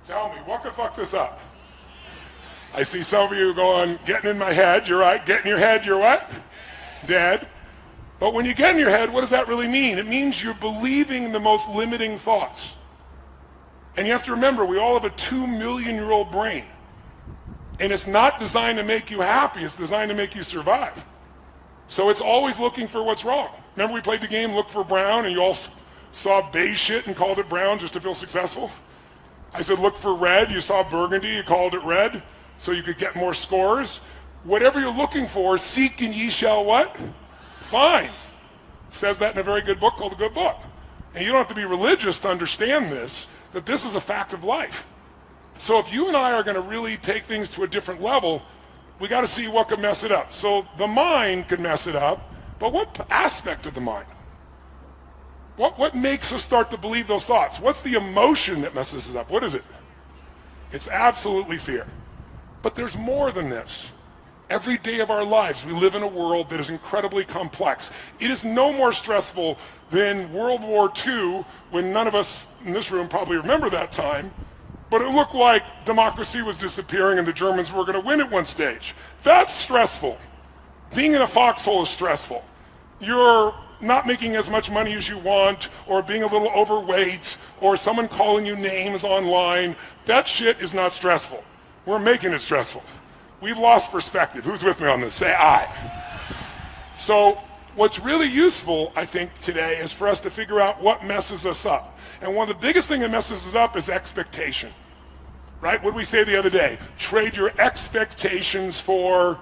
Tell me, what could fuck this up? I see some of you going, getting in my head. You're right. Get in your head, you're what? Dead. But when you get in your head, what does that really mean? It means you're believing the most limiting thoughts. And you have to remember, we all have a 2-million-year-old brain. And it's not designed to make you happy. It's designed to make you survive. So it's always looking for what's wrong. Remember we played the game Look for Brown, and you all saw beige shit and called it brown just to feel successful? I said look for red. You saw burgundy. You called it red so you could get more scores. Whatever you're looking for, seek and ye shall what? Find. It says that in a very good book called The Good Book. And you don't have to be religious to understand this, that this is a fact of life. So if you and I are going to really take things to a different level, we got to see what could mess it up. So the mind could mess it up, but what aspect of the mind? What makes us start to believe those thoughts? What's the emotion that messes us up? What is it? It's absolutely fear. But there's more than this. Every day of our lives, we live in a world that is incredibly complex. It is no more stressful than World War II, when none of us in this room probably remember that time, but it looked like democracy was disappearing and the Germans were going to win at one stage. That's stressful. Being in a foxhole is stressful. You're not making as much money as you want, or being a little overweight, or someone calling you names online. That shit is not stressful. We're making it stressful. We've lost perspective. Who's with me on this? Say I. So what's really useful, I think, today is for us to figure out what messes us up. And one of the biggest things that messes us up is expectation. Right? What did we say the other day? Trade your expectations for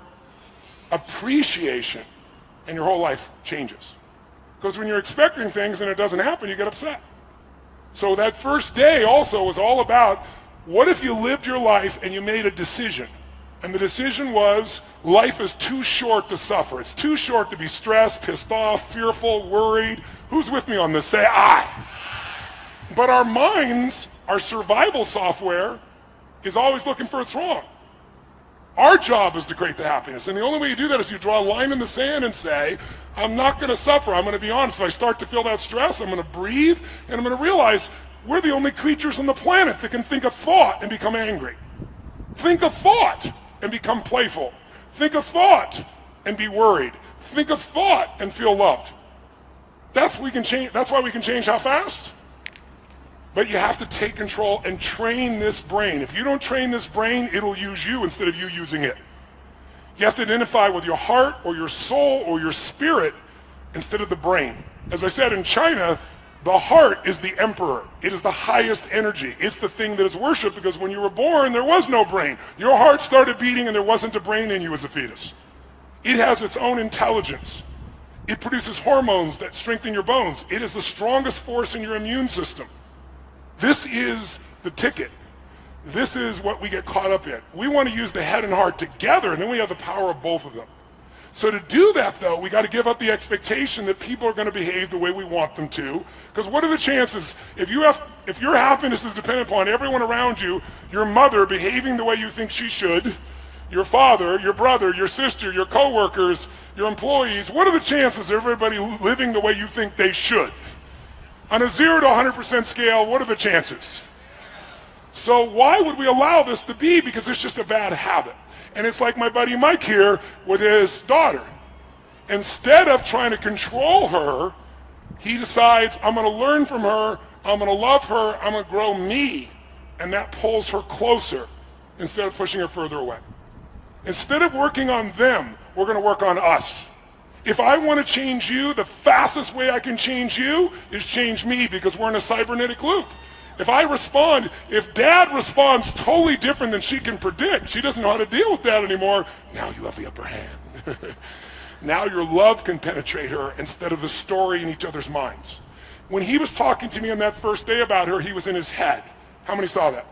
appreciation, and your whole life changes. Because when you're expecting things and it doesn't happen, you get upset. So that first day also was all about, what if you lived your life and you made a decision? And the decision was, life is too short to suffer. It's too short to be stressed, pissed off, fearful, worried. Who's with me on this? Say I. But our minds, our survival software, is always looking for what's wrong. Our job is to create the happiness. And the only way you do that is you draw a line in the sand and say, I'm not going to suffer. I'm going to be honest. If I start to feel that stress, I'm going to breathe, and I'm going to realize we're the only creatures on the planet that can think a thought and become angry. Think a thought and become playful. Think a thought and be worried. Think a thought and feel loved. That's why we can change how fast? But you have to take control and train this brain. If you don't train this brain, it'll use you instead of you using it. You have to identify with your heart or your soul or your spirit instead of the brain. As I said, in China, the heart is the emperor. It is the highest energy. It's the thing that is worshipped, because when you were born, there was no brain. Your heart started beating and there wasn't a brain in you as a fetus. It has its own intelligence. It produces hormones that strengthen your bones. It is the strongest force in your immune system. This is the ticket. This is what we get caught up in. We want to use the head and heart together, and then we have the power of both of them. So to do that, though, we got to give up the expectation that people are going to behave the way we want them to. Because what are the chances, if your happiness is dependent upon everyone around you, your mother behaving the way you think she should, your father, your brother, your sister, your coworkers, your employees, what are the chances of everybody living the way you think they should? On a 0 to 100% scale, what are the chances? So why would we allow this to be? Because it's just a bad habit. And it's like my buddy Mike here with his daughter. Instead of trying to control her, he decides, I'm going to learn from her, I'm going to love her, I'm going to grow me. And that pulls her closer instead of pushing her further away. Instead of working on them, we're going to work on us. If I want to change you, the fastest way I can change you is change me, because we're in a cybernetic loop. If dad responds totally different than she can predict, she doesn't know how to deal with that anymore, now you have the upper hand. Now your love can penetrate her instead of the story in each other's minds. When he was talking to me on that first day about her, he was in his head. How many saw that?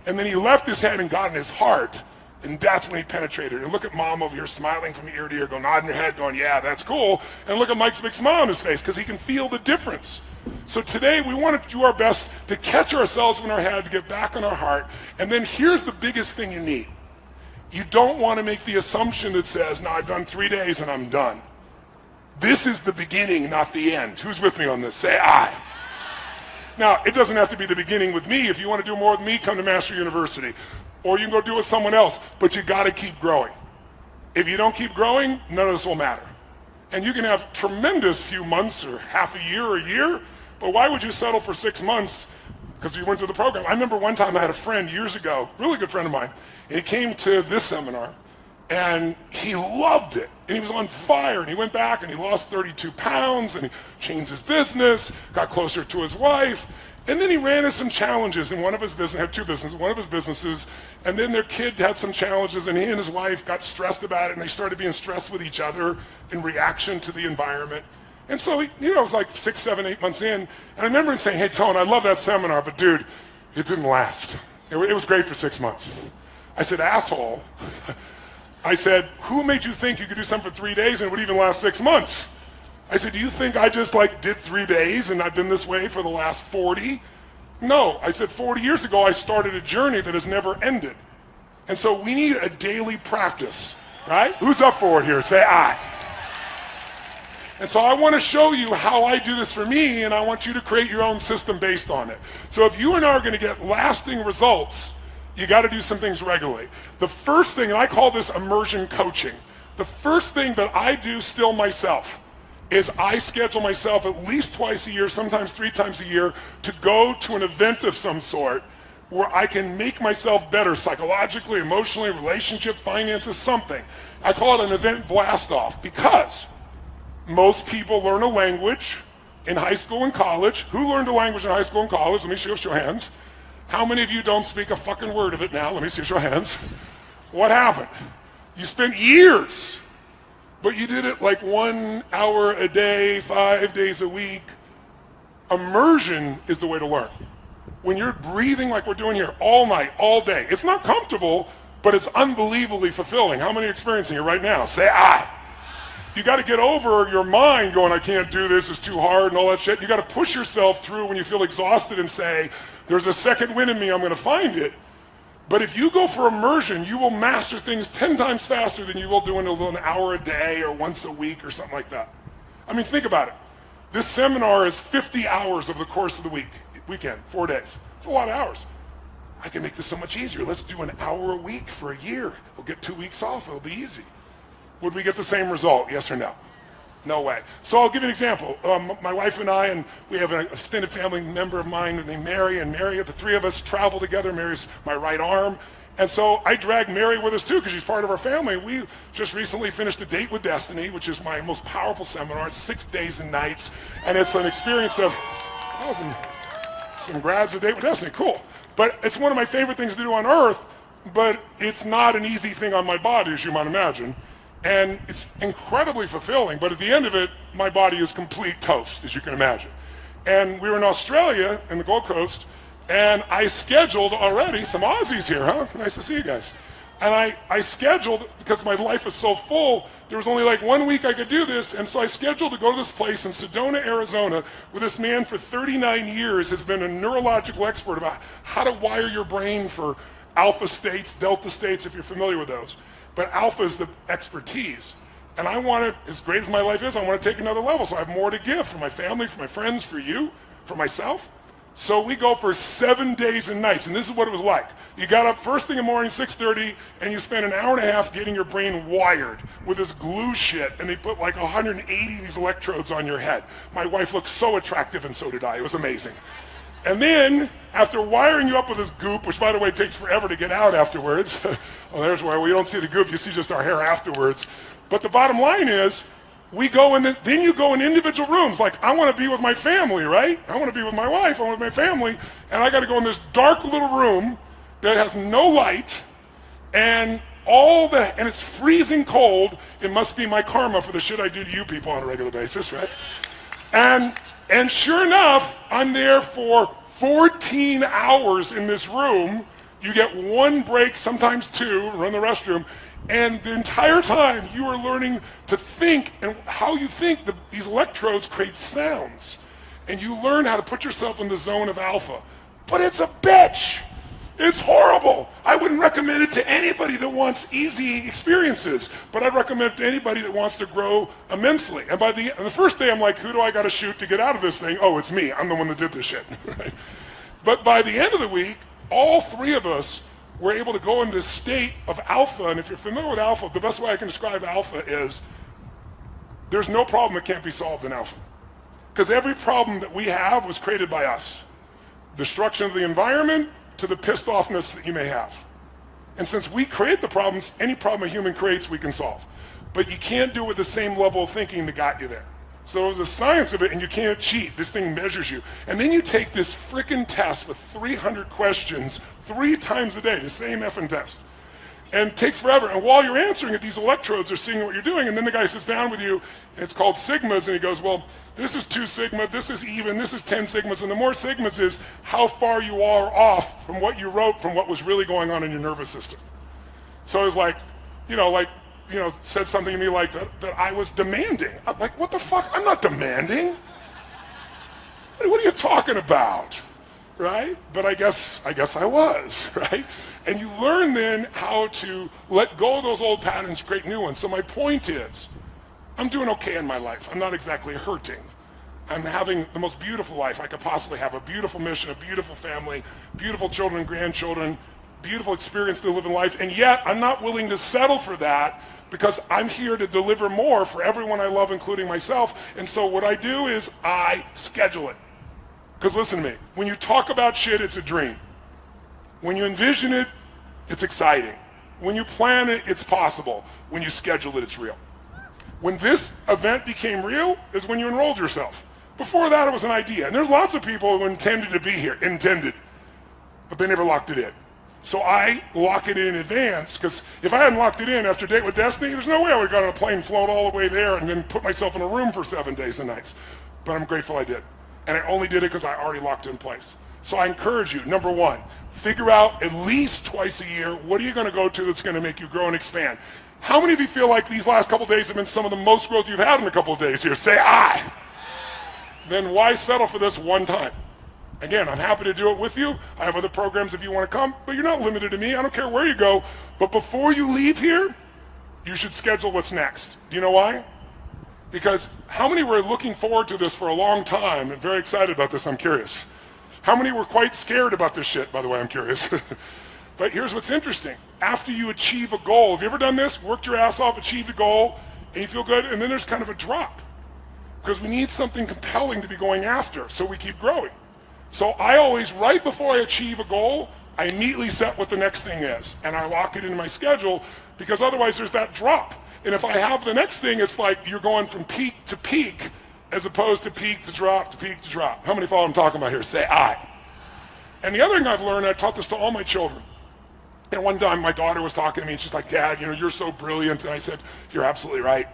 And then he left his head and got in his heart. And that's when he penetrated her. And look at mom over here smiling from ear to ear, going, nodding her head, going, yeah, that's cool. And look at Mike's big smile on his face, because he can feel the difference. So today we want to do our best to catch ourselves in our head, to get back in our heart. And then here's the biggest thing you need. You don't want to make the assumption that says, no, I've done 3 days and I'm done. This is the beginning, not the end. Who's with me on this? Say I. Now, it doesn't have to be the beginning with me. If you want to do more with me, come to Master University. Or you can go do it with someone else, but you got to keep growing. If you don't keep growing, none of this will matter. And you can have tremendous few months or half a year or a year, but why would you settle for 6 months because you went to the program? I remember one time I had a friend years ago, really good friend of mine, and he came to this seminar, and he loved it, and he was on fire, and he went back and he lost 32 pounds, and he changed his business, got closer to his wife, and then he ran into some challenges in one of his business, had two businesses, one of his businesses, and then their kid had some challenges, and he and his wife got stressed about it, and they started being stressed with each other in reaction to the environment. And so, it was like 6, 7, 8 months in, and I remember him saying, hey, Tone, I love that seminar, but dude, it didn't last. It was great for 6 months. I said, asshole. I said, who made you think you could do something for 3 days and it would even last 6 months? I said, do you think I just did 3 days and I've been this way for the last 40? No, I said 40 years ago I started a journey that has never ended. And so we need a daily practice, right? Who's up for it here? Say aye. And so I want to show you how I do this for me, and I want you to create your own system based on it. So if you and I are going to get lasting results, you got to do some things regularly. The first thing, and I call this immersion coaching, the first thing that I do still myself is I schedule myself at least twice a year, sometimes 3 times a year, to go to an event of some sort where I can make myself better psychologically, emotionally, relationship, finances, something. I call it an event blast-off because most people learn a language in high school and college. Who learned a language in high school and college? Let me see your hands. How many of you don't speak a fucking word of it now? Let me see your hands. What happened? You spent years, but you did it 1 hour a day, 5 days a week. Immersion is the way to learn. When you're breathing like we're doing here all night, all day, it's not comfortable, but it's unbelievably fulfilling. How many are experiencing it right now? Say aye. You got to get over your mind going, I can't do this, it's too hard and all that shit. You got to push yourself through when you feel exhausted and say, there's a second wind in me, I'm going to find it. But if you go for immersion, you will master things 10 times faster than you will doing an hour a day or once a week or something like that. I mean, think about it. This seminar is 50 hours over the course of the weekend, 4 days. It's a lot of hours. I can make this so much easier. Let's do an hour a week for a year. We'll get 2 weeks off, it'll be easy. Would we get the same result, yes or no? No way. So I'll give you an example. My wife and I, and we have an extended family member of mine named Mary, and Mary, the three of us travel together. Mary's my right arm. And so I drag Mary with us too because she's part of our family. We just recently finished A Date with Destiny, which is my most powerful seminar. It's 6 days and nights, and it's an experience of some grads of Date with Destiny, cool. But it's one of my favorite things to do on earth, but it's not an easy thing on my body, as you might imagine. And it's incredibly fulfilling, but at the end of it, my body is complete toast, as you can imagine. And we were in Australia, in the Gold Coast, and I scheduled already some Aussies here, huh? Nice to see you guys. And I scheduled, because my life is so full, there was only 1 week I could do this, and so I scheduled to go to this place in Sedona, Arizona, where this man for 39 years has been a neurological expert about how to wire your brain for alpha states, delta states, if you're familiar with those. But alpha is the expertise. And I want to, as great as my life is, I want to take another level. So I have more to give for my family, for my friends, for you, for myself. So we go for 7 days and nights. And this is what it was like. You got up first thing in the morning, 6:30, and you spent an hour and a half getting your brain wired with this glue shit. And they put 180 of these electrodes on your head. My wife looked so attractive, and so did I. It was amazing. And then, after wiring you up with this goop, which by the way takes forever to get out afterwards, well, there's where we don't see the goop, you see just our hair afterwards. But the bottom line is, we go in, then you go in individual rooms. I want to be with my family, right? I want to be with my wife, I want to be with my family, and I got to go in this dark little room that has no light, and it's freezing cold. It must be my karma for the shit I do to you people on a regular basis, right? And sure enough, I'm there for 14 hours in this room. You get 1 break, sometimes 2, run the restroom, and the entire time you are learning to think, and how you think, these electrodes create sounds. And you learn how to put yourself in the zone of alpha. But it's a bitch. It's horrible. terrible. I wouldn't recommend it to anybody that wants easy experiences, but I'd recommend it to anybody that wants to grow immensely. And by the first day, I'm like, who do I got to shoot to get out of this thing? Oh, it's me. I'm the one that did this shit. Right? But by the end of the week, all three of us were able to go into this state of alpha. And if you're familiar with alpha, the best way I can describe alpha is there's no problem that can't be solved in alpha. Because every problem that we have was created by us. Destruction of the environment to the pissed offness that you may have. And since we create the problems, any problem a human creates, we can solve. But you can't do it with the same level of thinking that got you there. So there's a science of it, and you can't cheat. This thing measures you. And then you take this frickin' test with 300 questions 3 times a day, the same effing test. And it takes forever. And while you're answering it, these electrodes are seeing what you're doing. And then the guy sits down with you, and it's called sigmas, and he goes, well, this is 2 sigma, this is even, this is 10 sigmas. And the more sigmas is how far you are off from what you wrote from what was really going on in your nervous system. So it's like, said something to me like that I was demanding. I'm like, what the fuck? I'm not demanding. What are you talking about? Right? But I guess I was, right? And you learn then how to let go of those old patterns, create new ones. So my point is, I'm doing okay in my life. I'm not exactly hurting. I'm having the most beautiful life I could possibly have, a beautiful mission, a beautiful family, beautiful children, grandchildren, beautiful experience to live in life. And yet I'm not willing to settle for that because I'm here to deliver more for everyone I love, including myself. And so what I do is I schedule it. Because listen to me, when you talk about shit, it's a dream. When you envision it, it's exciting. When you plan it, it's possible. When you schedule it, it's real. When this event became real is when you enrolled yourself. Before that, it was an idea. And there's lots of people who intended to be here, but they never locked it in. So I lock it in advance, because if I hadn't locked it in after Date with Destiny, there's no way I would have got on a plane, flown all the way there, and then put myself in a room for 7 days and nights. But I'm grateful I did. And I only did it because I already locked it in place. So I encourage you, number one, figure out at least twice a year, what are you going to go to that's going to make you grow and expand? How many of you feel like these last couple of days have been some of the most growth you've had in a couple of days here? Say I. Then why settle for this one time? Again, I'm happy to do it with you. I have other programs if you want to come, but you're not limited to me. I don't care where you go. But before you leave here, you should schedule what's next. Do you know why? Because how many were looking forward to this for a long time and very excited about this? I'm curious. How many were quite scared about this shit, by the way? I'm curious. But here's what's interesting. After you achieve a goal, have you ever done this? Worked your ass off, achieved a goal, and you feel good, and then there's kind of a drop. Because we need something compelling to be going after, so we keep growing. So I always, right before I achieve a goal, I immediately set what the next thing is, and I lock it into my schedule, because otherwise there's that drop. And if I have the next thing, it's like you're going from peak to peak, as opposed to peak to drop to peak to drop. How many follow what I'm talking about here? Say I. And the other thing I've learned, I taught this to all my children. And one time my daughter was talking to me and she's like, Dad, you're so brilliant. And I said, you're absolutely right.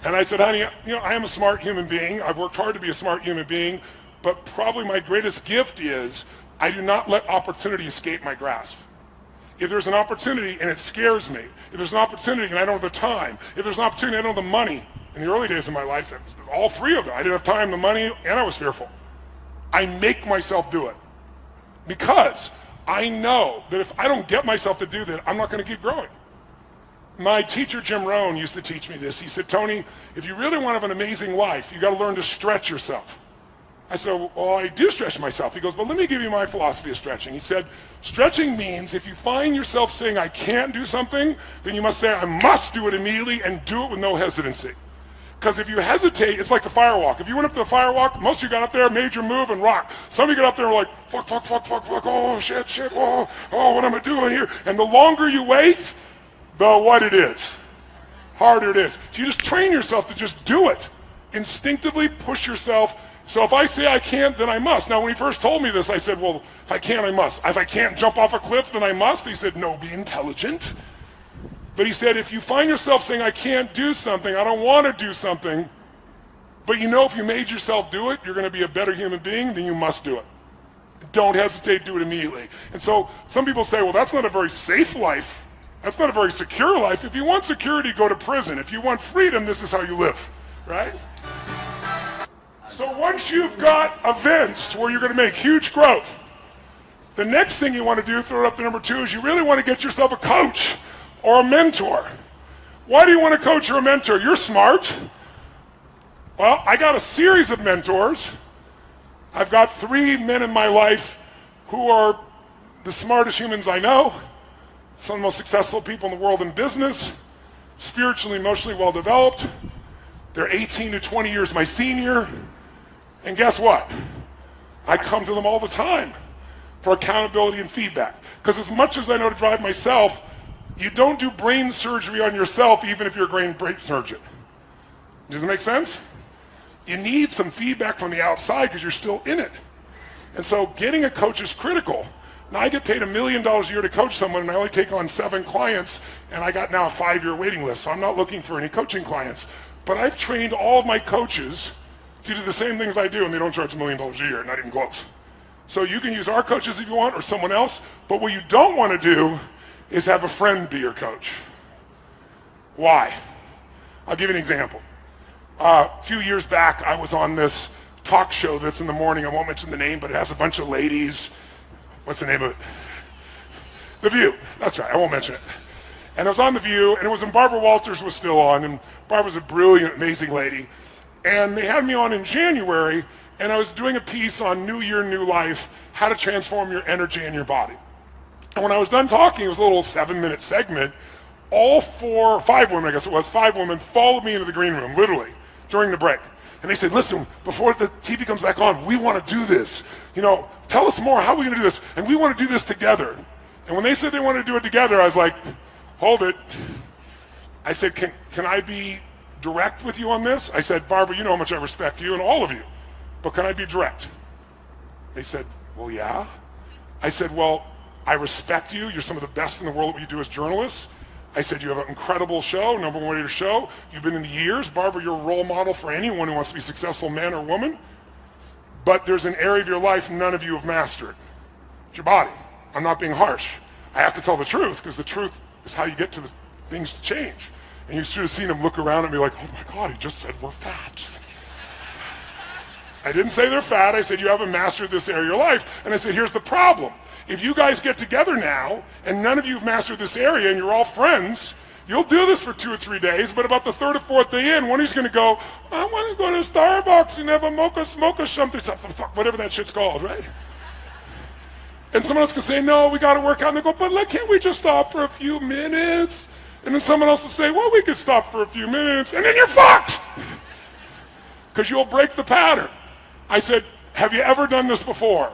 And I said, honey, I am a smart human being. I've worked hard to be a smart human being, but probably my greatest gift is I do not let opportunity escape my grasp. If there's an opportunity and it scares me, if there's an opportunity and I don't have the time, if there's an opportunity and I don't have the money, in the early days of my life, all three of them, I didn't have time, the money, and I was fearful. I make myself do it because I know that if I don't get myself to do that, I'm not going to keep growing. My teacher, Jim Rohn, used to teach me this. He said, Tony, if you really want to have an amazing life, you got to learn to stretch yourself. I said, well, I do stretch myself. He goes, well, let me give you my philosophy of stretching. He said, stretching means if you find yourself saying I can't do something, then you must say I must do it immediately and do it with no hesitancy. Because if you hesitate, it's like the firewalk. If you went up to the firewalk, most of you got up there, made your move, and rocked. Some of you got up there and were like, fuck, oh, shit, oh, what am I doing here? And the longer you wait, the what it is, harder it is. So you just train yourself to just do it. Instinctively push yourself. So if I say I can't, then I must. Now, when he first told me this, I said, well, if I can't, I must. If I can't jump off a cliff, then I must. He said, no, be intelligent. But he said, if you find yourself saying, I can't do something, I don't want to do something, but if you made yourself do it, you're going to be a better human being, then you must do it. Don't hesitate, do it immediately. And so some people say, well, that's not a very safe life. That's not a very secure life. If you want security, go to prison. If you want freedom, this is how you live, right? So once you've got events where you're going to make huge growth, The next thing you want to do, throw it up to number 2, is you really want to get yourself a coach or a mentor. Why do you want a coach or a mentor? You're smart. Well, I got a series of mentors. I've got 3 men in my life who are the smartest humans I know, some of the most successful people in the world in business, spiritually, emotionally well-developed. They're 18 to 20 years my senior. And guess what? I come to them all the time for accountability and feedback. Because as much as I know to drive myself, you don't do brain surgery on yourself even if you're a brain surgeon. Does it make sense? You need some feedback from the outside because you're still in it. And so getting a coach is critical. Now I get paid $1 million a year to coach someone and I only take on 7 clients and I got now a 5-year waiting list. So I'm not looking for any coaching clients. But I've trained all of my coaches to do the same things I do and they don't charge $1 million a year, not even close. So you can use our coaches if you want or someone else, but what you don't want to do is have a friend be your coach. Why? I'll give you an example. A few years back, I was on this talk show that's in the morning. I won't mention the name, but it has a bunch of ladies. What's the name of it? The View. That's right. I won't mention it. And I was on The View, and it was when Barbara Walters was still on, and Barbara's a brilliant, amazing lady. And they had me on in January, and I was doing a piece on New Year, New Life, how to transform your energy and your body. And when I was done talking, it was a little 7-minute segment. All 5 women, I guess it was, 5 women followed me into the green room, literally, during the break. And they said, listen, before the TV comes back on, we want to do this. You know, tell us more, how are we going to do this? And we want to do this together. And when they said they wanted to do it together, I was like, hold it. I said, can I be direct with you on this? I said, Barbara, you know how much I respect you and all of you, but can I be direct? They said, well, yeah. I said, well, I respect you. You're some of the best in the world at what you do as journalists. I said, you have an incredible show, #1 rated show. You've been in the years. Barbara, you're a role model for anyone who wants to be successful, man or woman. But there's an area of your life none of you have mastered. It's your body. I'm not being harsh. I have to tell the truth because the truth is how you get to the things to change. And you should have seen him look around at me like, oh my God, he just said we're fat. I didn't say they're fat. I said you haven't mastered this area of your life. And I said, here's the problem. If you guys get together now and none of you have mastered this area and you're all friends, you'll do this for 2 or 3 days, but about the 3rd or 4th day in, one of you's gonna go, I wanna go to Starbucks and have a mocha smocha something, whatever that shit's called, right? And someone else can say, no, we gotta work out. And they go, but like, can't we just stop for a few minutes? And then someone else will say, well, we could stop for a few minutes. And then you're fucked! Because you'll break the pattern. I said, have you ever done this before?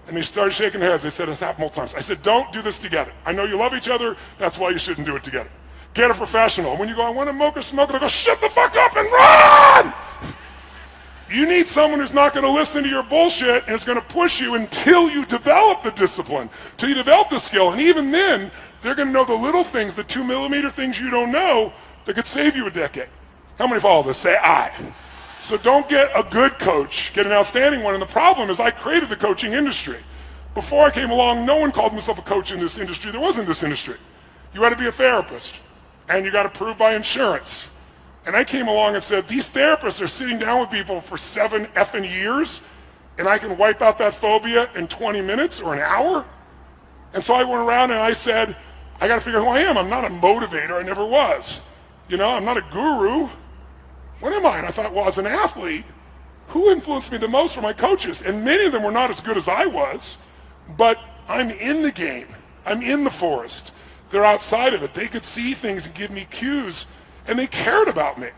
And they started shaking their heads. They said, it's happened multiple times. I said, don't do this together. I know you love each other. That's why you shouldn't do it together. Get a professional. When you go, I want to mocha smoke, they go, shut the fuck up and run! You need someone who's not going to listen to your bullshit and is going to push you until you develop the discipline, till you develop the skill. And even then, they're going to know the little things, the 2-millimeter things you don't know that could save you a decade. How many follow this? Say aye. So don't get a good coach, get an outstanding one. And the problem is I created the coaching industry. Before I came along, no one called himself a coach in this industry. There wasn't this industry. You had to be a therapist, and you got approved by insurance. And I came along and said, these therapists are sitting down with people for 7 effing years, and I can wipe out that phobia in 20 minutes or an hour? And so I went around and I said, I got to figure out who I am. I'm not a motivator. I never was. You know, I'm not a guru. What am I? And I thought, well, as an athlete, who influenced me the most were my coaches. And many of them were not as good as I was, but I'm in the game. I'm in the forest. They're outside of it. They could see things and give me cues, and they cared about me.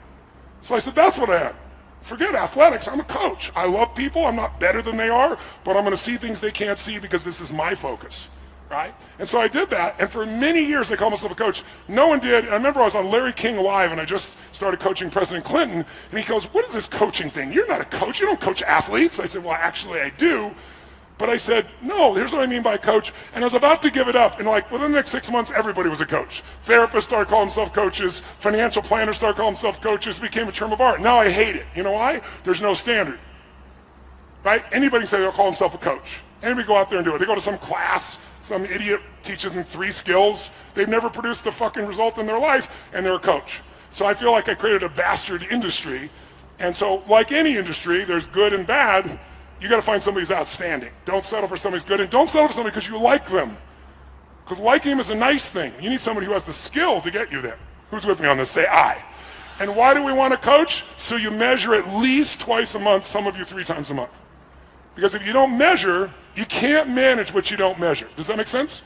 So I said, that's what I am. Forget athletics. I'm a coach. I love people. I'm not better than they are, but I'm going to see things they can't see because this is my focus. Right? And so I did that, and for many years I called myself a coach. No one did. I remember I was on Larry King Live, and I just started coaching President Clinton, and he goes, what is this coaching thing? You're not a coach. You don't coach athletes. I said, well, actually I do. But I said, no, here's what I mean by coach. And I was about to give it up, and like within the next 6 months, everybody was a coach. Therapists started calling themselves coaches. Financial planners started calling themselves coaches. It became a term of art. Now I hate it. You know why? There's no standard. Right? Anybody can say they'll call themselves a coach. Anybody go out there and do it. They go to some class. Some idiot teaches them 3 skills. They've never produced a fucking result in their life, and they're a coach. So I feel like I created a bastard industry. And so like any industry, there's good and bad. you got to find somebody who's outstanding. Don't settle for somebody who's good, and don't settle for somebody because you like them. Because liking them is a nice thing. You need somebody who has the skill to get you there. Who's with me on this? Say aye. And why do we want to coach? So you measure at least twice a month, some of you 3 times a month. Because if you don't measure, you can't manage what you don't measure. Does that make sense?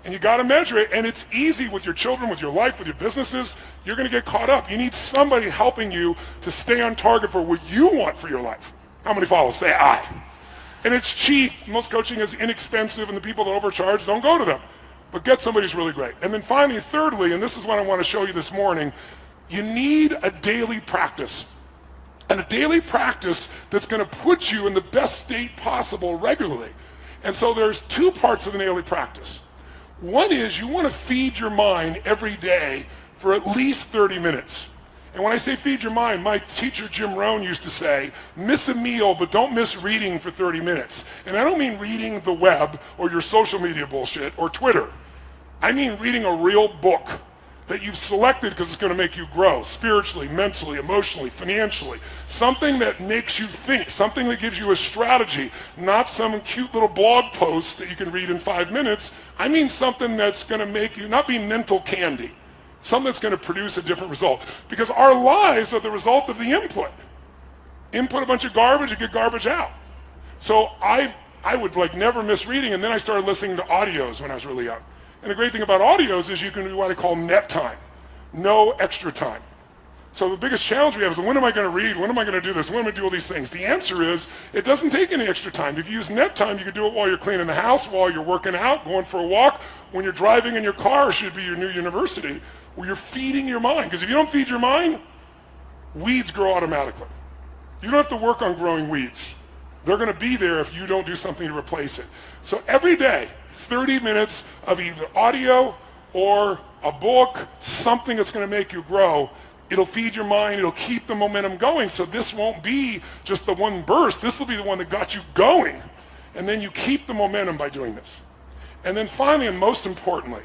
And you got to measure it, and it's easy with your children, with your life, with your businesses. You're going to get caught up. You need somebody helping you to stay on target for what you want for your life. How many follow? Say aye. And it's cheap. Most coaching is inexpensive, and the people that overcharge, don't go to them. But get somebody who's really great. And then finally, thirdly, and this is what I want to show you this morning, you need a daily practice. And a daily practice that's going to put you in the best state possible regularly. And so there's 2 parts of the daily practice. One is you want to feed your mind every day for at least 30 minutes. And when I say feed your mind, my teacher Jim Rohn used to say, miss a meal, but don't miss reading for 30 minutes. And I don't mean reading the web or your social media bullshit or Twitter. I mean reading a real book that you've selected because it's going to make you grow spiritually, mentally, emotionally, financially. Something that makes you think, something that gives you a strategy, not some cute little blog post that you can read in 5 minutes. I mean something that's going to make you not be mental candy, something that's going to produce a different result. Because our lives are the result of the input. Input a bunch of garbage, you get garbage out. So I would never miss reading, and then I started listening to audios when I was really young. And the great thing about audios is you can do what I call net time, no extra time. So the biggest challenge we have is, when am I going to read? When am I going to do this? When am I going to do all these things? The answer is, it doesn't take any extra time. If you use net time, you can do it while you're cleaning the house, while you're working out, going for a walk. When you're driving in your car, should be your new university, where you're feeding your mind. Because if you don't feed your mind, weeds grow automatically. You don't have to work on growing weeds. They're going to be there if you don't do something to replace it. So every day, 30 minutes of either audio or a book, something that's going to make you grow. It'll feed your mind. It'll keep the momentum going. So this won't be just the one burst. This will be the one that got you going. And then you keep the momentum by doing this. And then finally, and most importantly,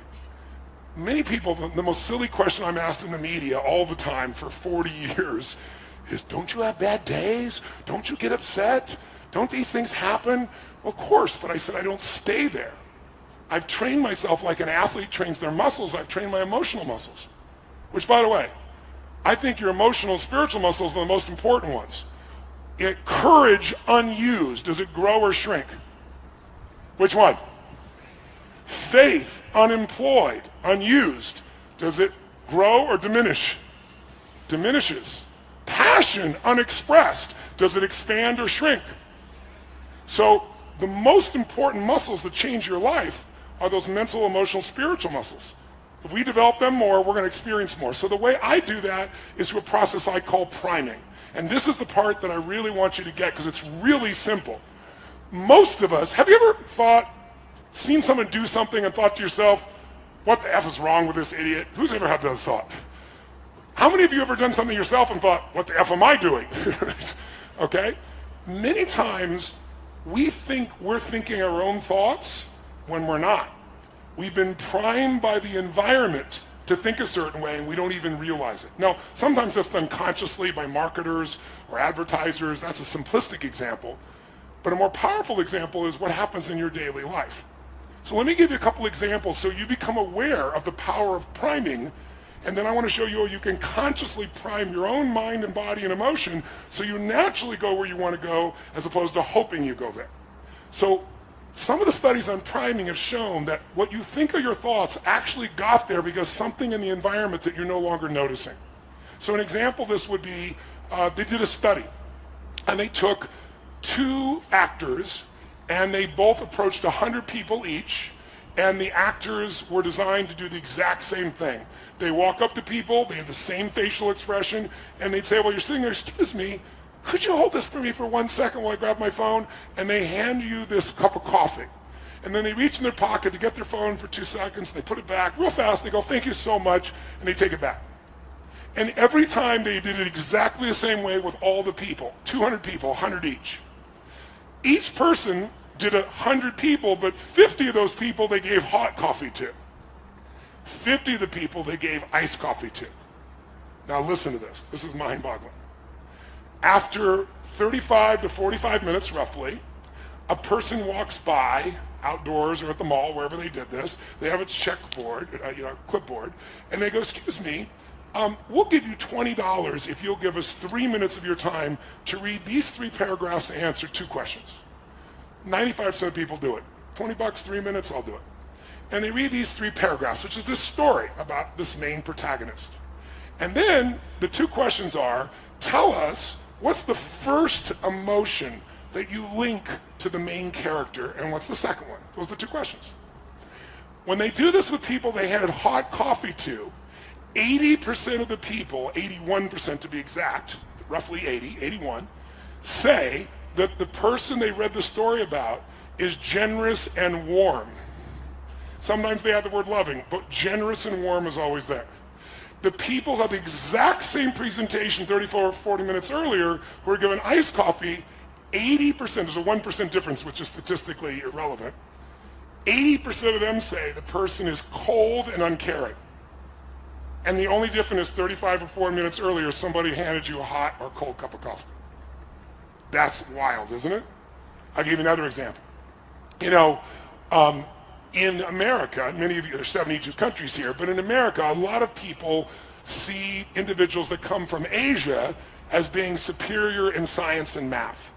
many people, the most silly question I'm asked in the media all the time for 40 years is, don't you have bad days? Don't you get upset? Don't these things happen? Well, of course, but I said I don't stay there. I've trained myself like an athlete trains their muscles. I've trained my emotional muscles, which, by the way, I think your emotional and spiritual muscles are the most important ones. Courage unused, does it grow or shrink? Which one? Faith unemployed, unused, does it grow or diminish? Diminishes. Passion unexpressed, does it expand or shrink? So the most important muscles that change your life are those mental, emotional, spiritual muscles. If we develop them more, we're going to experience more. So the way I do that is through a process I call priming. And this is the part that I really want you to get, because it's really simple. Most of us, have you ever seen someone do something and thought to yourself, what the F is wrong with this idiot? Who's ever had that thought? How many of you ever done something yourself and thought, what the F am I doing? Okay? Many times we think we're thinking our own thoughts when we're not. We've been primed by the environment to think a certain way, and we don't even realize it. Now, sometimes that's done consciously by marketers or advertisers. That's a simplistic example. But a more powerful example is what happens in your daily life. So let me give you a couple examples so you become aware of the power of priming, and then I want to show you how you can consciously prime your own mind and body and emotion so you naturally go where you want to go as opposed to hoping you go there. So some of the studies on priming have shown that what you think are your thoughts actually got there because something in the environment that you're no longer noticing. So an example of this would be, they did a study, and they took 2 actors, and they both approached 100 people each, and the actors were designed to do the exact same thing. They walk up to people, they have the same facial expression, and they'd say, well, you're sitting there, excuse me, could you hold this for me for 1 second while I grab my phone? And they hand you this cup of coffee. And then they reach in their pocket to get their phone for 2 seconds, and they put it back real fast, they go, thank you so much, and they take it back. And every time they did it exactly the same way with all the people, 200 people, 100 each. Each person did 100 people, but 50 of those people they gave hot coffee to. 50 of the people they gave iced coffee to. Now listen to this. This is mind-boggling. After 35 to 45 minutes roughly, A person walks by outdoors or at the mall, wherever they did this. They have a checkboard, clipboard, and they go, excuse me, we'll give you $20 if you'll give us 3 minutes of your time to read these 3 paragraphs and answer 2 questions. 95% of people do it. $20, 3 minutes, I'll do it. And they read these 3 paragraphs, which is this story about this main protagonist. And then the 2 questions are, tell us what's the first emotion that you link to the main character, and what's the second one? Those are the 2 questions. When they do this with people they handed hot coffee to, 80% of the people, 81% to be exact, roughly 81, say that the person they read the story about is generous and warm. Sometimes they add the word loving, but generous and warm is always there. The people who had the exact same presentation 34 or 40 minutes earlier who were given iced coffee, 80%, there's a 1% difference, which is statistically irrelevant. 80% of them say the person is cold and uncaring. And the only difference is 35 or 40 minutes earlier, somebody handed you a hot or cold cup of coffee. That's wild, isn't it? I'll give you another example. In America, many of you, there's 72 countries here, but in America, a lot of people see individuals that come from Asia as being superior in science and math.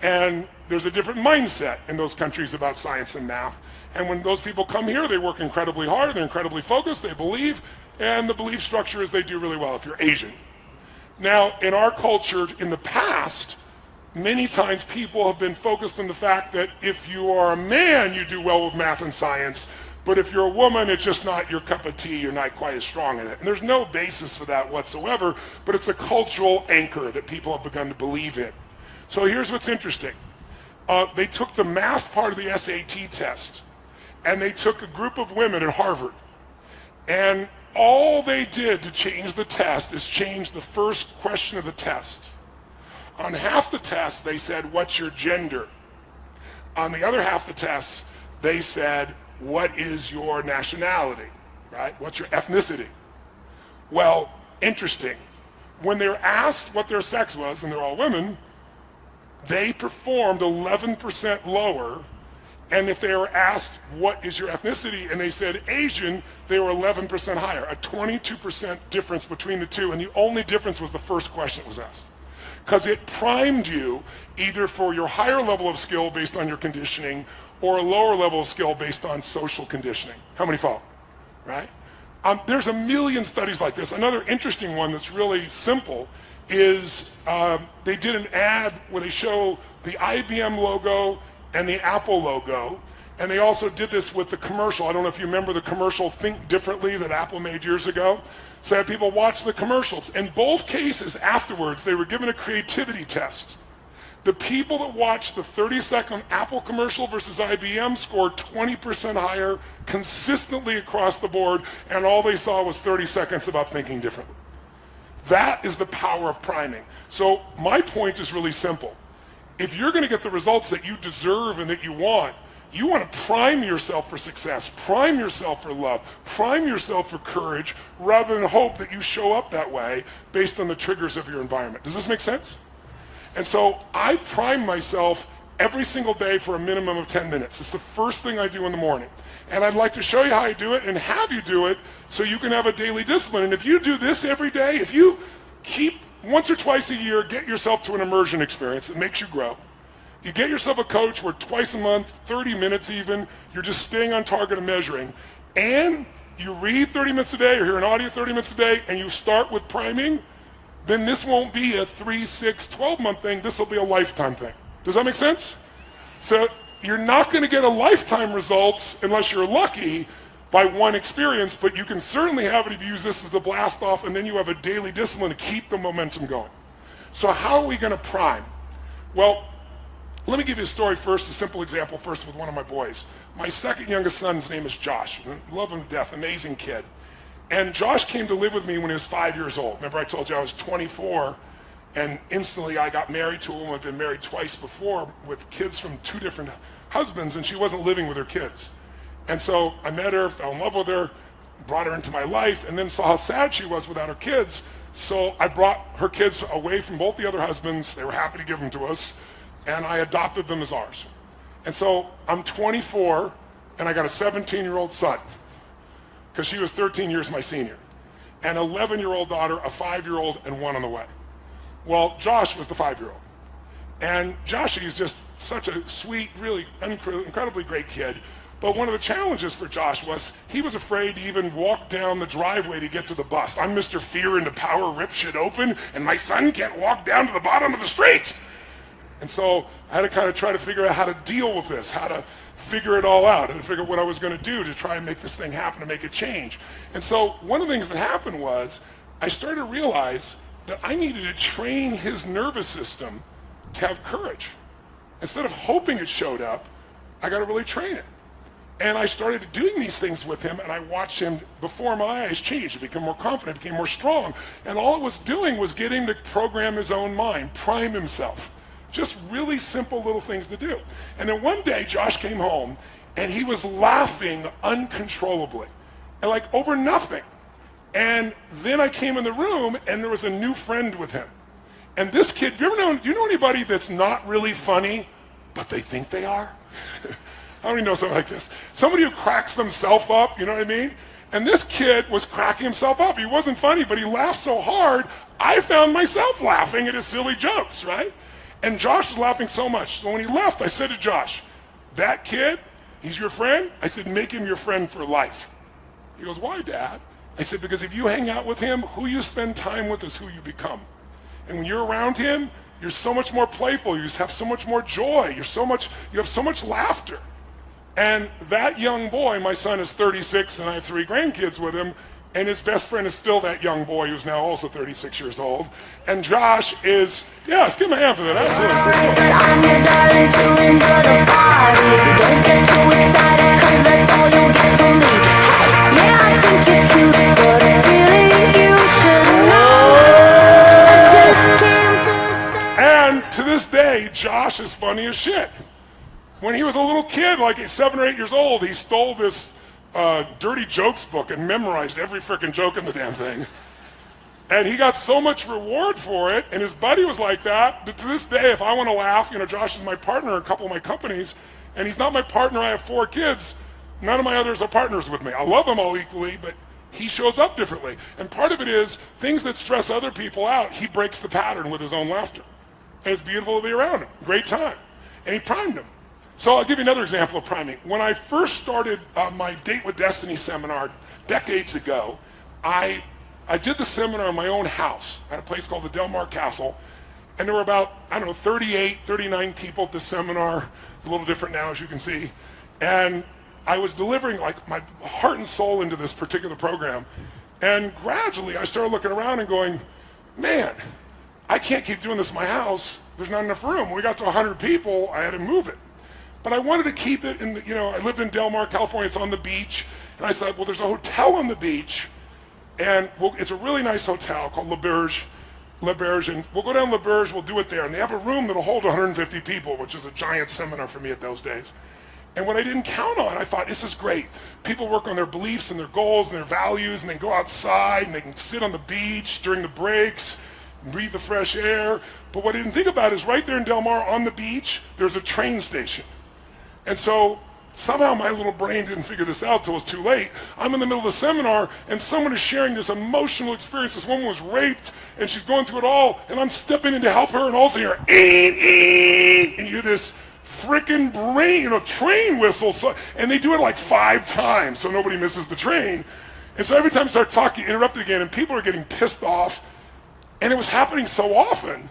And there's a different mindset in those countries about science and math. And when those people come here, they work incredibly hard, they're incredibly focused, they believe, and the belief structure is they do really well if you're Asian. Now, in our culture, in the past, many times people have been focused on the fact that if you are a man, you do well with math and science, but if you're a woman, it's just not your cup of tea, you're not quite as strong in it. And there's no basis for that whatsoever, but it's a cultural anchor that people have begun to believe in. So here's what's interesting. They took the math part of the SAT test, and they took a group of women at Harvard, and all they did to change the test is change the first question of the test. On half the test, they said, what's your gender? On the other half the test, they said, what is your nationality, right? What's your ethnicity? Well, interesting. When they're asked what their sex was, and they're all women, they performed 11% lower. And if they were asked, what is your ethnicity? And they said Asian, they were 11% higher, a 22% difference between the two. And the only difference was the first question that was asked. Because it primed you either for your higher level of skill based on your conditioning or a lower level of skill based on social conditioning. How many follow? Right? There's a million studies like this. Another interesting one that's really simple is they did an ad where they show the IBM logo and the Apple logo, and they also did this with the commercial. I don't know if you remember the commercial Think Differently that Apple made years ago. So I had people watch the commercials. In both cases, afterwards, they were given a creativity test. The people that watched the 30-second Apple commercial versus IBM scored 20% higher consistently across the board, and all they saw was 30 seconds about thinking differently. That is the power of priming. So my point is really simple. If you're going to get the results that you deserve and that you want to prime yourself for success, prime yourself for love, prime yourself for courage, rather than hope that you show up that way based on the triggers of your environment. Does this make sense? And so I prime myself every single day for a minimum of 10 minutes. It's the first thing I do in the morning. And I'd like to show you how I do it and have you do it so you can have a daily discipline. And if you do this every day, if you keep once or twice a year, get yourself to an immersion experience that makes you grow. You get yourself a coach where twice a month, 30 minutes even, you're just staying on target and measuring. And you read 30 minutes a day or hear an audio 30 minutes a day and you start with priming, then this won't be a 3, 6, 12-month thing. This will be a lifetime thing. Does that make sense? So you're not going to get a lifetime results unless you're lucky by one experience, but you can certainly have it if you use this as the blast off, and then you have a daily discipline to keep the momentum going. So how are we going to prime? Well, let me give you a story first, a simple example first with one of my boys. My second youngest son's name is Josh. Love him to death, amazing kid. And Josh came to live with me when he was 5 years old. Remember I told you I was 24, and instantly I got married to a woman I'd been married twice before with kids from 2 different husbands, and she wasn't living with her kids. And so I met her, fell in love with her, brought her into my life, and then saw how sad she was without her kids. So I brought her kids away from both the other husbands. They were happy to give them to us, and I adopted them as ours. And so I'm 24, and I got a 17-year-old son, because she was 13 years my senior, an 11-year-old daughter, a 5-year-old, and one on the way. Well, Josh was the 5-year-old. And Joshy is just such a sweet, really incredibly great kid. But one of the challenges for Josh was he was afraid to even walk down the driveway to get to the bus. I'm Mr. Fear and the power rip shit open, and my son can't walk down to the bottom of the street. And so I had to kind of try to figure out how to deal with this, how to figure it all out, and to figure out what I was going to do to try and make this thing happen, to make it change. And so one of the things that happened was I started to realize that I needed to train his nervous system to have courage. Instead of hoping it showed up, I got to really train it. And I started doing these things with him, and I watched him before my eyes change. He became more confident, became more strong. And all it was doing was getting to program his own mind, prime himself. Just really simple little things to do. And then one day, Josh came home, and he was laughing uncontrollably, and like over nothing. And then I came in the room, and there was a new friend with him. And this kid, do you know anybody that's not really funny, but they think they are? I don't even know something like this. Somebody who cracks themselves up, you know what I mean? And this kid was cracking himself up. He wasn't funny, but he laughed so hard, I found myself laughing at his silly jokes, right? And Josh was laughing so much. So when he left, I said to Josh, that kid, he's your friend? I said, make him your friend for life. He goes, why, Dad? I said, because if you hang out with him, who you spend time with is who you become. And when you're around him, you're so much more playful. You just have so much more joy. You have so much laughter. And that young boy, my son is 36, and I have 3 grandkids with him, and his best friend is still that young boy who's now also 36 years old. And Josh is, let's give him a hand for that. Absolutely. I'm your darling to enjoy the party. Don't get too excited, cause that's all you get from me. Hey, yeah, I think you're cute, but really you should know. I just came to say. And to this day, Josh is funny as shit. When he was a little kid, like 7 or 8 years old, he stole this dirty jokes book and memorized every frickin' joke in the damn thing. And he got so much reward for it, and his buddy was like that to this day, if I want to laugh, Josh is my partner in a couple of my companies, and he's not my partner. I have 4 kids. None of my others are partners with me. I love them all equally, but he shows up differently. And part of it is things that stress other people out, he breaks the pattern with his own laughter. And it's beautiful to be around him. Great time. And he primed them. So I'll give you another example of priming. When I first started my Date with Destiny seminar decades ago, I did the seminar in my own house at a place called the Del Mar Castle. And there were about, 38, 39 people at the seminar. It's a little different now, as you can see. And I was delivering like my heart and soul into this particular program. And gradually I started looking around and going, man, I can't keep doing this in my house. There's not enough room. When we got to 100 people, I had to move it. But I wanted to keep it in I lived in Del Mar, California. It's on the beach. And I thought, well, there's a hotel on the beach. And it's a really nice hotel called Le Berge. And we'll go down Le Berge, we'll do it there. And they have a room that'll hold 150 people, which is a giant seminar for me at those days. And what I didn't count on, I thought, this is great. People work on their beliefs and their goals and their values, and they go outside and they can sit on the beach during the breaks, breathe the fresh air. But what I didn't think about is right there in Del Mar on the beach, there's a train station. And so somehow my little brain didn't figure this out till it was too late. I'm in the middle of the seminar, and someone is sharing this emotional experience. This woman was raped, and she's going through it all, and I'm stepping in to help her, and all of a sudden and you hear this freaking train whistle. And they do it like 5 times so nobody misses the train. And so every time I start talking, interrupt it again, and people are getting pissed off. And it was happening so often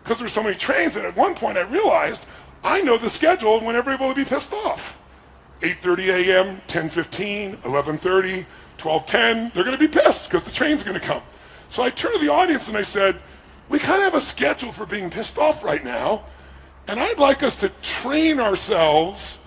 because there's so many trains that at one point I realized I know the schedule when everybody will be pissed off. 8:30 a.m., 10:15, 11:30, 12:10, they're going to be pissed because the train's going to come. So I turned to the audience and I said, we kind of have a schedule for being pissed off right now, and I'd like us to train ourselves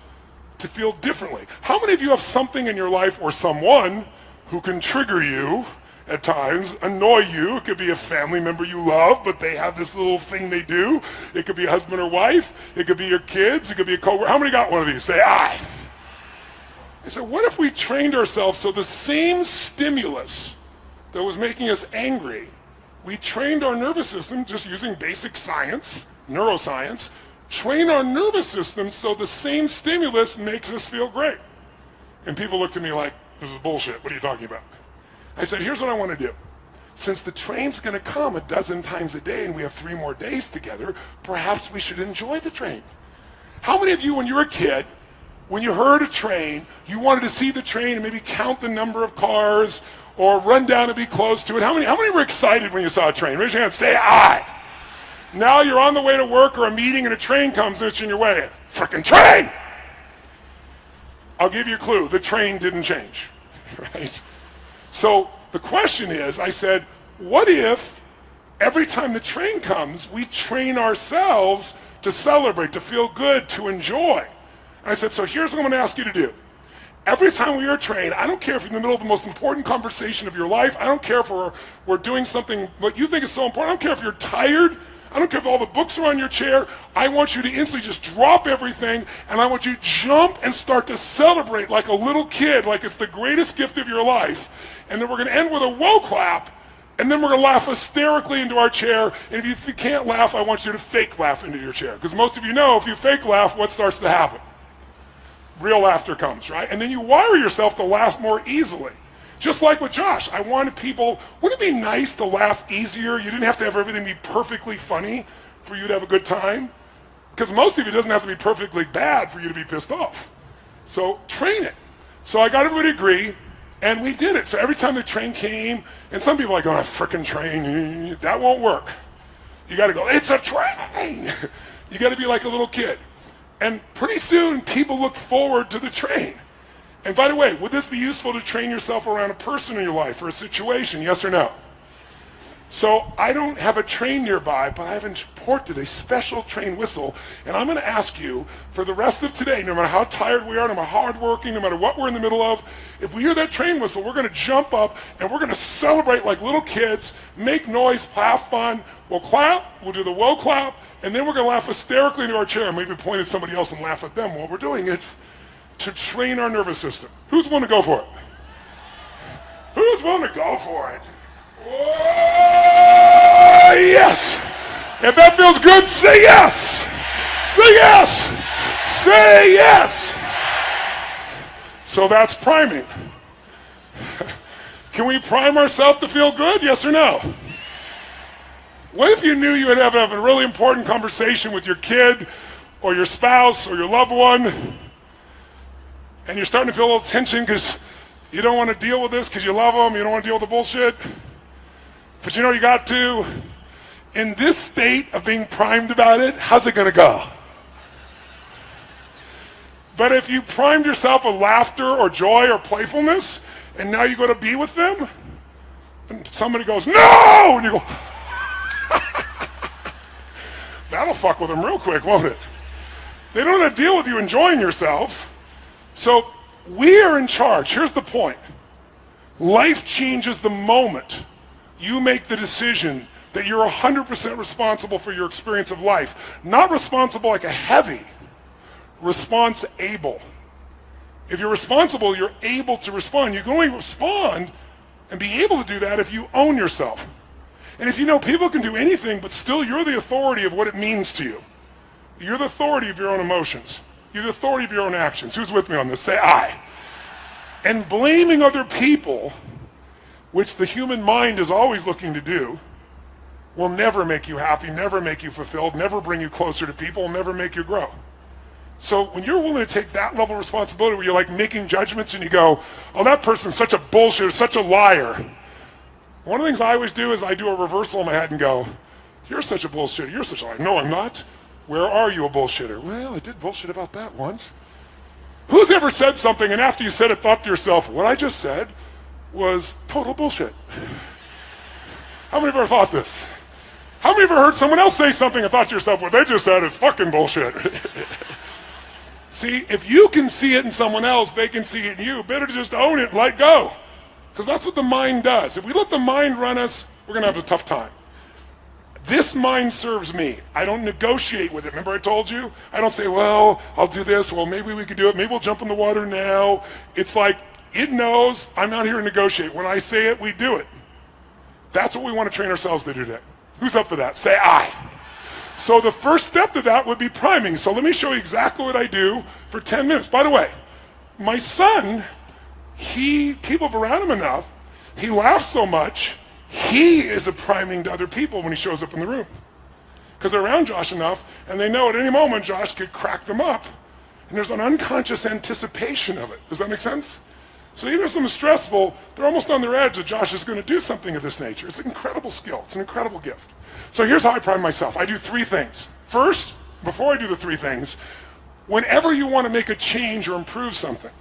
to feel differently. How many of you have something in your life or someone who can trigger you at times, annoy you? It could be a family member you love, but they have this little thing they do. It could be a husband or wife. It could be your kids. It could be a coworker. How many got one of these? Say, aye. I said, what if we trained ourselves so the same stimulus that was making us angry, we trained our nervous system just using basic science, neuroscience, train our nervous system so the same stimulus makes us feel great. And people looked at me like, this is bullshit. What are you talking about? I said, here's what I want to do. Since the train's going to come a dozen times a day and we have 3 more days together, perhaps we should enjoy the train. How many of you, when you were a kid, when you heard a train, you wanted to see the train and maybe count the number of cars or run down and be close to it? How many were excited when you saw a train? Raise your hand, say aye. Now you're on the way to work or a meeting and a train comes and it's in your way. Frickin' train! I'll give you a clue. The train didn't change, right? So the question is, I said, what if every time the train comes, we train ourselves to celebrate, to feel good, to enjoy? And I said, so here's what I'm going to ask you to do. Every time we are trained, I don't care if you're in the middle of the most important conversation of your life. I don't care if we're doing something what you think is so important. I don't care if you're tired. I don't care if all the books are on your chair. I want you to instantly just drop everything, and I want you to jump and start to celebrate like a little kid, like it's the greatest gift of your life. And then we're going to end with a whoa clap, and then we're going to laugh hysterically into our chair. And if you can't laugh, I want you to fake laugh into your chair. Because most of you know if you fake laugh, what starts to happen? Real laughter comes, right? And then you wire yourself to laugh more easily. Just like with Josh, I wanted people, wouldn't it be nice to laugh easier? You didn't have to have everything be perfectly funny for you to have a good time. Because most of it doesn't have to be perfectly bad for you to be pissed off. So train it. So I got everybody to agree, and we did it. So every time the train came, and some people are like, oh, a frickin' train, that won't work. You gotta go, it's a train. You gotta be like a little kid. And pretty soon, people look forward to the train. And by the way, would this be useful to train yourself around a person in your life or a situation, yes or no? So I don't have a train nearby, but I've imported a special train whistle, and I'm gonna ask you for the rest of today, no matter how tired we are, no matter how hardworking, no matter what we're in the middle of, if we hear that train whistle, we're gonna jump up and we're gonna celebrate like little kids, make noise, have fun. We'll clap, we'll do the whoa clap, and then we're gonna laugh hysterically into our chair and maybe point at somebody else and laugh at them while we're doing it to train our nervous system. Who's willing to go for it? Who's willing to go for it? Oh, yes! If that feels good, say yes! Say yes! Say yes! So that's priming. Can we prime ourselves to feel good, yes or no? What if you knew you would have a really important conversation with your kid or your spouse or your loved one, and you're starting to feel a little tension because you don't want to deal with this because you love them, you don't want to deal with the bullshit, but you know you got to. In this state of being primed about it, how's it going to go? But if you primed yourself with laughter or joy or playfulness, and now you go to be with them, and somebody goes, no! And you go, that'll fuck with them real quick, won't it? They don't have to deal with you enjoying yourself. So we are in charge. Here's the point. Life changes the moment you make the decision that you're 100% responsible for your experience of life. Not responsible like a heavy, response-able. If you're responsible, you're able to respond. You can only respond and be able to do that if you own yourself. And if you know people can do anything, but still you're the authority of what it means to you. You're the authority of your own emotions. You're the authority of your own actions. Who's with me on this? Say aye. And blaming other people, which the human mind is always looking to do, will never make you happy, never make you fulfilled, never bring you closer to people, never make you grow. So when you're willing to take that level of responsibility where you're like making judgments and you go, oh, that person's such a bullshitter, such a liar. One of the things I always do is I do a reversal in my head and go, you're such a bullshitter, you're such a liar. No, I'm not. Where are you a bullshitter? Well, I did bullshit about that once. Who's ever said something and after you said it thought to yourself, what I just said was total bullshit? How many of you ever thought this? How many of you ever heard someone else say something and thought to yourself, what they just said is fucking bullshit? See, if you can see it in someone else, they can see it in you. Better to just own it and let go. Because that's what the mind does. If we let the mind run us, we're going to have a tough time. This mind serves me. I don't negotiate with it. Remember I told you? I don't say, well, I'll do this. Well, maybe we could do it. Maybe we'll jump in the water now. It's like, it knows I'm not here to negotiate. When I say it, we do it. That's what we want to train ourselves to do today. Who's up for that? Say aye. So the first step to that would be priming. So let me show you exactly what I do for 10 minutes. By the way, my son, people have around him enough, he laughs so much, he is a priming to other people when he shows up in the room. Because they're around Josh enough, and they know at any moment Josh could crack them up. And there's an unconscious anticipation of it. Does that make sense? So even if something's stressful, they're almost on their edge that Josh is going to do something of this nature. It's an incredible skill. It's an incredible gift. So here's how I prime myself. I do 3 things. First, before I do the 3 things, whenever you want to make a change or improve something,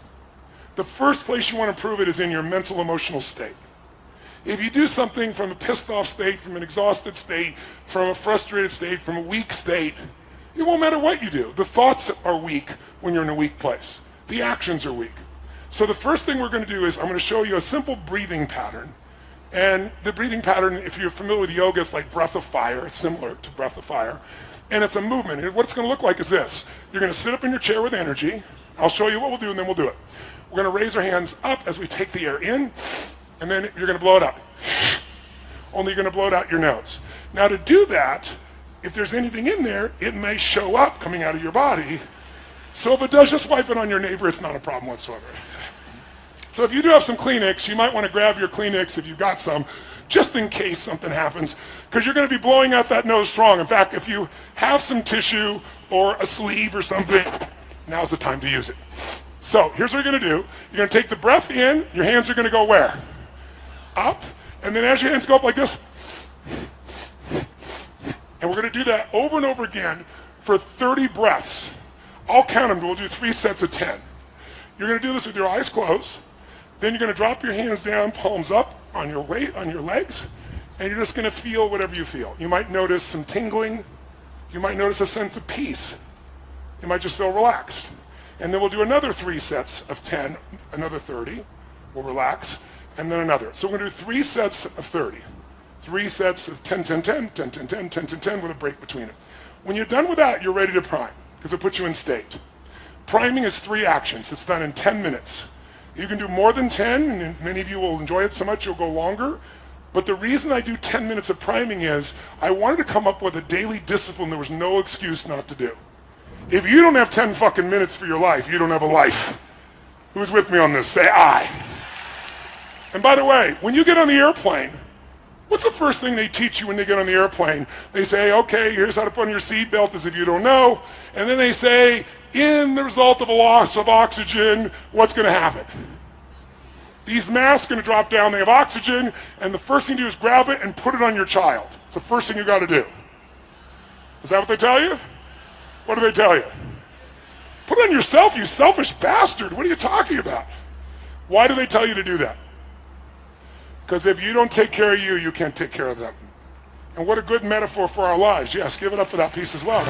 the first place you want to improve it is in your mental, emotional state. If you do something from a pissed off state, from an exhausted state, from a frustrated state, from a weak state, it won't matter what you do. The thoughts are weak when you're in a weak place. The actions are weak. So the first thing we're going to do is I'm going to show you a simple breathing pattern. And the breathing pattern, if you're familiar with yoga, it's like breath of fire. It's similar to breath of fire. And it's a movement. And what it's going to look like is this. You're going to sit up in your chair with energy. I'll show you what we'll do, and then we'll do it. We're going to raise our hands up as we take the air in, and then you're going to blow it up. Only you're going to blow it out your nose. Now to do that, if there's anything in there, it may show up coming out of your body. So if it does, just wipe it on your neighbor. It's not a problem whatsoever. So if you do have some Kleenex, you might want to grab your Kleenex if you've got some, just in case something happens, because you're going to be blowing out that nose strong. In fact, if you have some tissue or a sleeve or something, now's the time to use it. So here's what you're going to do. You're going to take the breath in. Your hands are going to go where? Up. And then as your hands go up like this, and we're going to do that over and over again for 30 breaths. I'll count them. We'll do 3 sets of 10. You're going to do this with your eyes closed. Then you're going to drop your hands down, palms up on your weight, on your legs, and you're just going to feel whatever you feel. You might notice some tingling. You might notice a sense of peace. You might just feel relaxed. And then we'll do another 3 sets of 10, another 30. We'll relax, and then another. So we're going to do 3 sets of 30. 3 sets of 10, 10, 10, 10, 10, 10, 10, 10, 10 with a break between it. When you're done with that, you're ready to prime, because it puts you in state. Priming is 3 actions. It's done in 10 minutes. You can do more than 10, and many of you will enjoy it so much you'll go longer. But the reason I do 10 minutes of priming is I wanted to come up with a daily discipline there was no excuse not to do. If you don't have 10 fucking minutes for your life, you don't have a life. Who's with me on this? Say aye. And by the way, when you get on the airplane, what's the first thing they teach you when they get on the airplane? They say, okay, here's how to put on your seatbelt, as if you don't know. And then they say, in the result of a loss of oxygen, what's going to happen? These masks are going to drop down, they have oxygen, and the first thing you do is grab it and put it on your child. It's the first thing you got to do. Is that what they tell you? What do they tell you? Put it on yourself, you selfish bastard. What are you talking about? Why do they tell you to do that? Because if you don't take care of you, you can't take care of them. And what a good metaphor for our lives. Yes, give it up for that piece as well.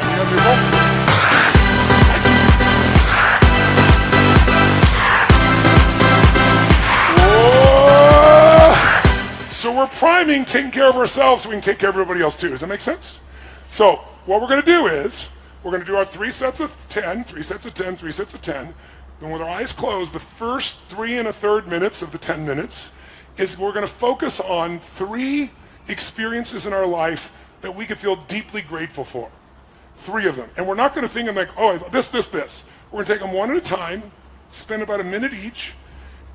So we're priming, taking care of ourselves so we can take care of everybody else too. Does that make sense? So what we're going to do is, we're going to do our 3 sets of 10, 3 sets of 10, 3 sets of 10. And with our eyes closed, the first 3 1/3 minutes of the 10 minutes is we're going to focus on 3 experiences in our life that we could feel deeply grateful for. 3 of them. And we're not going to think of like, oh, this. We're going to take them one at a time, spend about a minute each,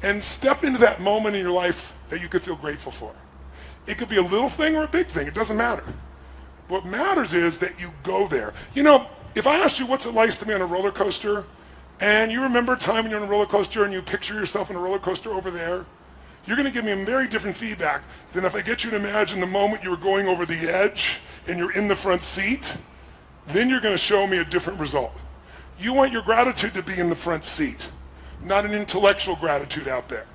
and step into that moment in your life that you could feel grateful for. It could be a little thing or a big thing. It doesn't matter. What matters is that you go there. You know, if I asked you what's it like to be on a roller coaster, and you remember a time when you're on a roller coaster and you picture yourself on a roller coaster over there, you're going to give me a very different feedback than if I get you to imagine the moment you were going over the edge and you're in the front seat. Then you're going to show me a different result. You want your gratitude to be in the front seat, not an intellectual gratitude out there.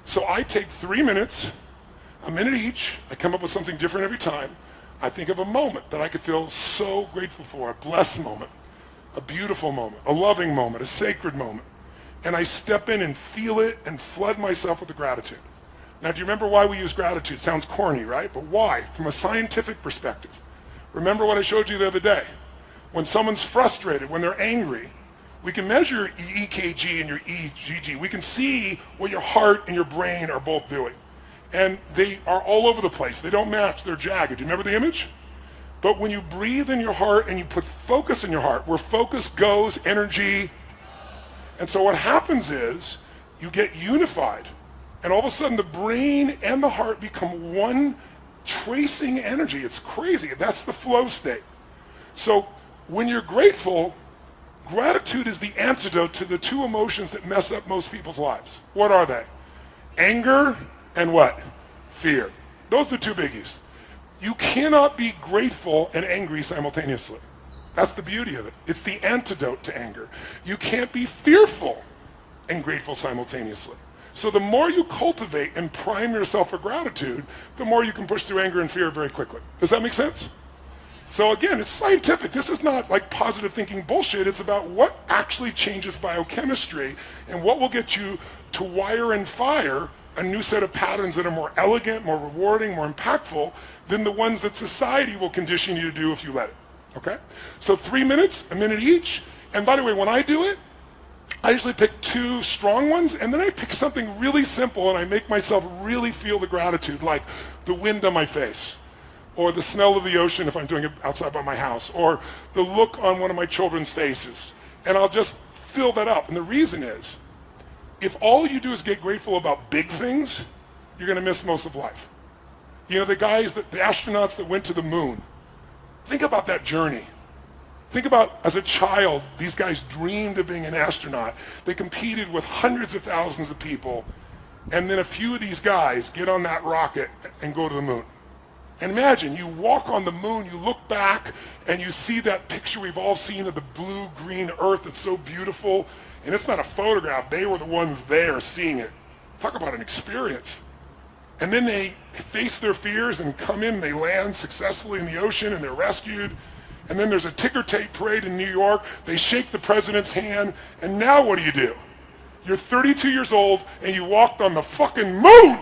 So I take 3 minutes, a minute each. I come up with something different every time. I think of a moment that I could feel so grateful for, a blessed moment, a beautiful moment, a loving moment, a sacred moment. And I step in and feel it and flood myself with the gratitude. Now, do you remember why we use gratitude? Sounds corny, right? But why? From a scientific perspective. Remember what I showed you the other day. When someone's frustrated, when they're angry, we can measure your EKG and your EGG. We can see what your heart and your brain are both doing. And they are all over the place. They don't match. They're jagged. Do you remember the image? But when you breathe in your heart and you put focus in your heart, where focus goes, energy. And so what happens is you get unified. And all of a sudden the brain and the heart become one tracing energy. It's crazy. That's the flow state. So when you're grateful, gratitude is the antidote to the two emotions that mess up most people's lives. What are they? Anger and what? Fear. Those are the two biggies. You cannot be grateful and angry simultaneously. That's the beauty of it. It's the antidote to anger. You can't be fearful and grateful simultaneously. So the more you cultivate and prime yourself for gratitude, the more you can push through anger and fear very quickly. Does that make sense? So again, it's scientific. This is not like positive thinking bullshit. It's about what actually changes biochemistry and what will get you to wire and fire a new set of patterns that are more elegant, more rewarding, more impactful than the ones that society will condition you to do if you let it. Okay? So 3 minutes, a minute each. And by the way, when I do it, I usually pick two strong ones, and then I pick something really simple, and I make myself really feel the gratitude, like the wind on my face, or the smell of the ocean if I'm doing it outside by my house, or the look on one of my children's faces. And I'll just fill that up. And the reason is, if all you do is get grateful about big things, you're going to miss most of life. You know, the astronauts that went to the moon, think about that journey. Think about, as a child, these guys dreamed of being an astronaut. They competed with hundreds of thousands of people, and then a few of these guys get on that rocket and go to the moon. And imagine, you walk on the moon, you look back, and you see that picture we've all seen of the blue-green earth that's so beautiful, and it's not a photograph. They were the ones there seeing it. Talk about an experience. And then they face their fears and come in, and they land successfully in the ocean, and they're rescued. And then there's a ticker tape parade in New York. They shake the president's hand, and now what do? You're 32 years old, and you walked on the fucking moon.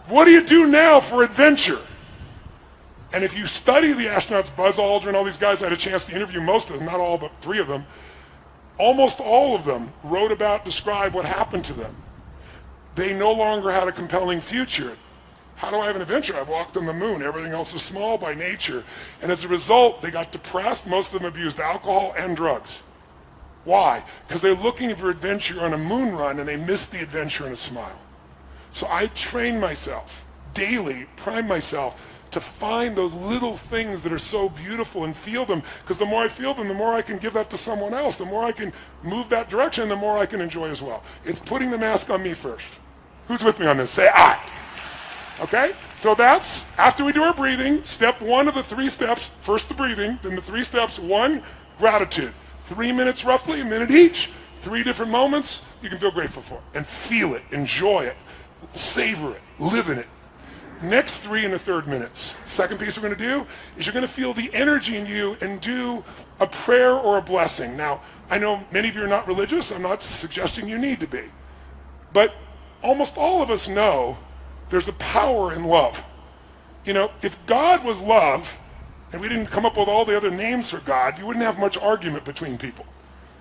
What do you do now for adventure? And if you study the astronauts, Buzz Aldrin, all these guys, I had a chance to interview most of them, not all, but 3 of them. Almost all of them wrote about, described what happened to them. They no longer had a compelling future. How do I have an adventure? I've walked on the moon. Everything else is small by nature. And as a result, they got depressed. Most of them abused alcohol and drugs. Why? Because they're looking for adventure on a moon run, and they missed the adventure in a smile. So I train myself daily, prime myself to find those little things that are so beautiful and feel them. Because the more I feel them, the more I can give that to someone else. The more I can move that direction, the more I can enjoy as well. It's putting the mask on me first. Who's with me on this? Say I. Okay? So that's, after we do our breathing, step 1 of the 3 steps, first the breathing, then the 3 steps. 1, gratitude. 3 minutes roughly, a minute each, 3 different moments you can feel grateful for. And feel it, enjoy it, savor it, live in it. Next 3 and the 3rd minutes. Second piece we're going to do is you're going to feel the energy in you and do a prayer or a blessing. Now, I know many of you are not religious. I'm not suggesting you need to be. But almost all of us know there's a power in love. You know, if God was love, and we didn't come up with all the other names for God, you wouldn't have much argument between people.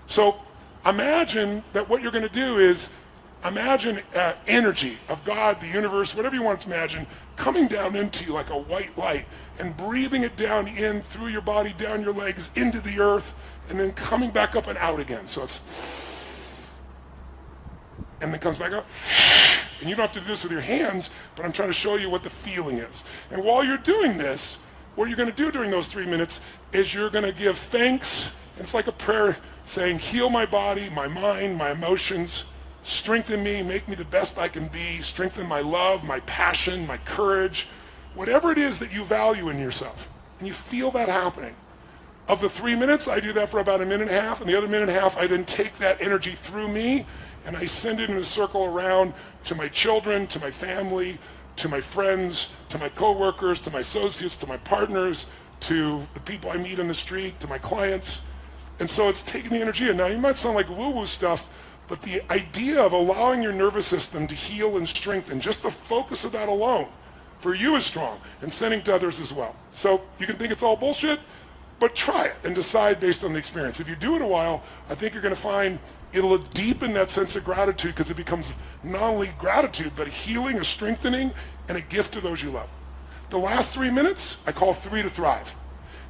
So imagine that what you're going to do is imagine energy of God, the universe, whatever you want to imagine, coming down into you like a white light and breathing it down in through your body, down your legs, into the earth, and then coming back up and out again. So it's, and then comes back up. And you don't have to do this with your hands, but I'm trying to show you what the feeling is. And while you're doing this, what you're going to do during those 3 minutes is you're going to give thanks. It's like a prayer saying, heal my body, my mind, my emotions, strengthen me, make me the best I can be, strengthen my love, my passion, my courage, whatever it is that you value in yourself. And you feel that happening. Of the 3 minutes, I do that for about a minute and a half, and the other minute and a half, I then take that energy through me, and I send it in a circle around to my children, to my family, to my friends, to my coworkers, to my associates, to my partners, to the people I meet on the street, to my clients. And so it's taking the energy in. Now, you might sound like woo-woo stuff, but the idea of allowing your nervous system to heal and strengthen, just the focus of that alone, for you is strong, and sending to others as well. So you can think it's all bullshit, but try it and decide based on the experience. If you do it a while, I think you're going to find it'll deepen that sense of gratitude, because it becomes not only gratitude, but a healing, a strengthening, and a gift to those you love. The last 3 minutes, I call 3 to thrive.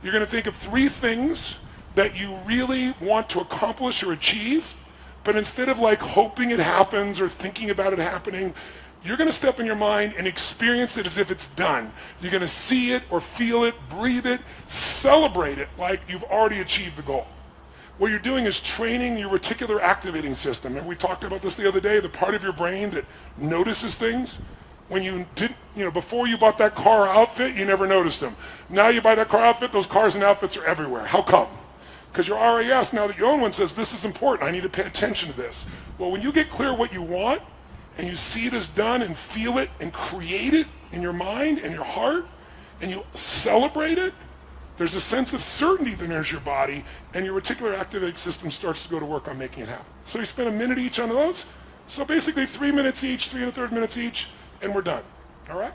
You're going to think of 3 things that you really want to accomplish or achieve, but instead of like hoping it happens or thinking about it happening, you're going to step in your mind and experience it as if it's done. You're going to see it or feel it, breathe it, celebrate it like you've already achieved the goal. What you're doing is training your reticular activating system. And we talked about this the other day, the part of your brain that notices things. When you didn't, before you bought that car outfit, you never noticed them. Now you buy that car outfit, those cars and outfits are everywhere. How come? Because your RAS, now that you own one, says this is important. I need to pay attention to this. Well, when you get clear what you want, and you see it as done and feel it and create it in your mind and your heart, and you celebrate it, there's a sense of certainty that enters your body, and your reticular activating system starts to go to work on making it happen. So you spend a minute each on those. So basically 3 minutes each, 3 1/3 minutes each, and we're done. All right?